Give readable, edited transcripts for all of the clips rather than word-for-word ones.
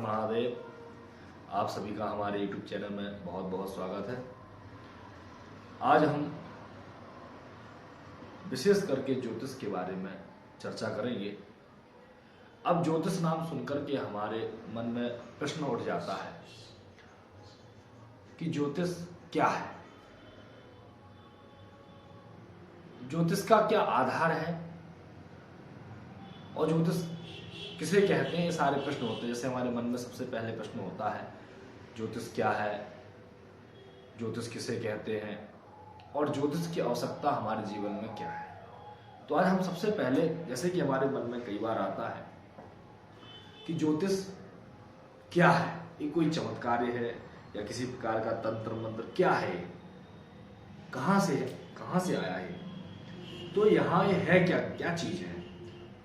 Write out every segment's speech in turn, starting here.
महादेव। आप सभी का हमारे YouTube चैनल में बहुत बहुत स्वागत है। आज हम विशेष करके ज्योतिष के बारे में चर्चा करेंगे। अब ज्योतिष नाम सुनकर के हमारे मन में प्रश्न उठ जाता है कि ज्योतिष क्या है, ज्योतिष का क्या आधार है और ज्योतिष किसे कहते हैं। ये सारे प्रश्न होते हैं। जैसे हमारे मन में सबसे पहले प्रश्न होता है ज्योतिष क्या है, ज्योतिष किसे कहते हैं और ज्योतिष की आवश्यकता हमारे जीवन में क्या है। तो आज हम सबसे पहले, जैसे कि हमारे मन में कई बार आता है कि ज्योतिष क्या है, ये कोई चमत्कार है या किसी प्रकार का तंत्र मंत्र क्या है, कहाँ से है, कहाँ से आया है, तो यहाँ ये है क्या, क्या चीज है।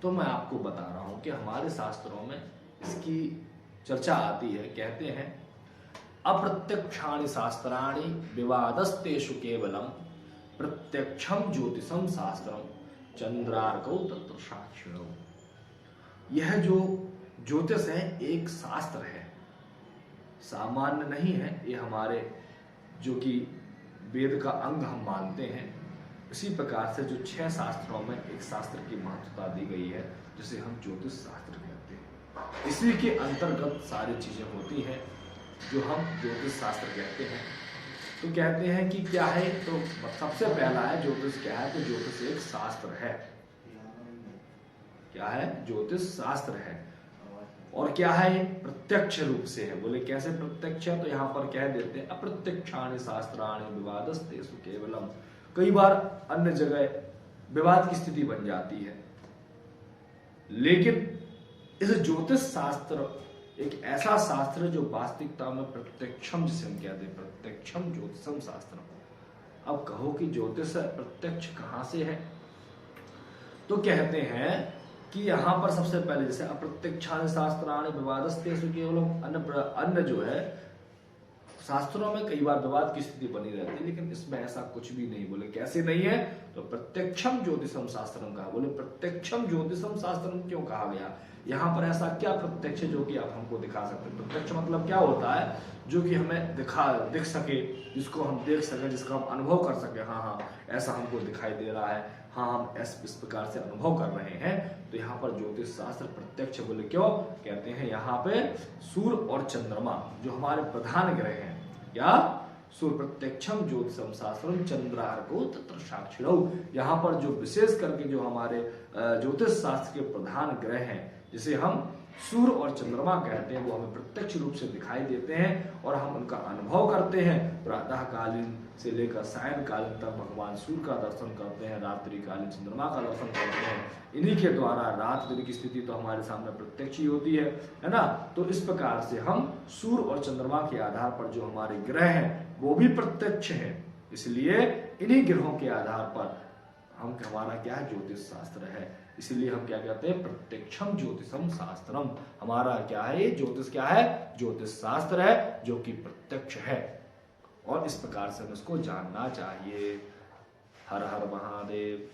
तो मैं आपको बता रहा हूं कि हमारे शास्त्रों में इसकी चर्चा आती है। कहते हैं अप्रत्यक्षाणि शास्त्राणि विवादस्तेषु केवलम प्रत्यक्षम ज्योतिषम शास्त्रम चंद्रार्कौ तत्र साक्षिणौ। यह जो ज्योतिष है एक शास्त्र है, सामान्य नहीं है। ये हमारे जो कि वेद का अंग हम मानते हैं, इसी प्रकार से जो 6 शास्त्रों में एक शास्त्र की महत्वता दी गई है जिसे हम ज्योतिष शास्त्र कहते हैं। इसी के अंतर्गत सारी चीजें होती हैं जो हम ज्योतिष शास्त्र कहते हैं। तो कहते हैं कि क्या है, तो सबसे पहला है ज्योतिष क्या है। तो ज्योतिष एक शास्त्र है। क्या है? ज्योतिष शास्त्र है। और क्या है? प्रत्यक्ष रूप से है। बोले कैसे प्रत्यक्ष है? तो यहाँ पर कह देते हैं अप्रत्यक्षाणि शास्त्राणि विवादस्तेषु केवलम। कई बार अन्य जगह विवाद की स्थिति बन जाती है, लेकिन इस ज्योतिष शास्त्र एक ऐसा शास्त्र है जो वास्तविकता में प्रत्यक्षम, जिसे हम कहते हैं प्रत्यक्षम ज्योतिषम शास्त्र। अब कहो कि ज्योतिष प्रत्यक्ष कहां से है, तो कहते हैं कि यहां पर सबसे पहले जैसे अप्रत्यक्षाणि शास्त्राणि विवादस्तेषु केवलम, अन्य जो है शास्त्रों में कई बार विवाद की स्थिति बनी रहती है, लेकिन इसमें ऐसा कुछ भी नहीं। बोले कैसे नहीं है? तो प्रत्यक्षम ज्योतिषम शास्त्रम कहा। बोले प्रत्यक्षम ज्योतिषम शास्त्रम क्यों कहा गया? यहाँ पर ऐसा क्या प्रत्यक्ष जो कि आप हमको दिखा सकते हैं। प्रत्यक्ष मतलब क्या होता है? जो कि हमें दिख सके, जिसको हम देख सके, जिसका हम अनुभव कर सके। हाँ, ऐसा हमको दिखाई दे रहा है, हाँ हम इस प्रकार से अनुभव कर रहे हैं। तो यहाँ पर ज्योतिष शास्त्र प्रत्यक्ष। बोले क्यों? कहते हैं यहाँ पे सूर्य और चंद्रमा जो हमारे प्रधान ग्रह हैं, क्या? सूर्य प्रत्यक्षम ज्योतिषम शास्त्रम चंद्रार्कौ तत्र साक्षिणौ। यहाँ पर जो विशेष करके जो हमारे ज्योतिष शास्त्र के प्रधान ग्रह हैं, जिसे हम सूर्य और चंद्रमा कहते हैं, वो हमें प्रत्यक्ष रूप से दिखाई देते हैं और हम उनका अनुभव करते हैं। प्रातः कालीन से लेकर सायं कालीन तक भगवान सूर्य का दर्शन करते हैं, रात्रि कालीन चंद्रमा का दर्शन करते हैं। इन्हीं के द्वारा रात दिन की स्थिति तो हमारे सामने प्रत्यक्ष ही होती है ना। तो इस प्रकार से हम सूर्य और चंद्रमा के आधार पर जो हमारे ग्रह हैं वो भी प्रत्यक्ष है। इसलिए इन्हीं ग्रहों के आधार पर हमारा क्या है? ज्योतिष शास्त्र है। इसीलिए हम क्या कहते हैं? प्रत्यक्षम ज्योतिषम शास्त्रम। हमारा क्या है? ये ज्योतिष क्या है? ज्योतिष शास्त्र है जो कि प्रत्यक्ष है, और इस प्रकार से हम इसको जानना चाहिए। हर हर महादेव।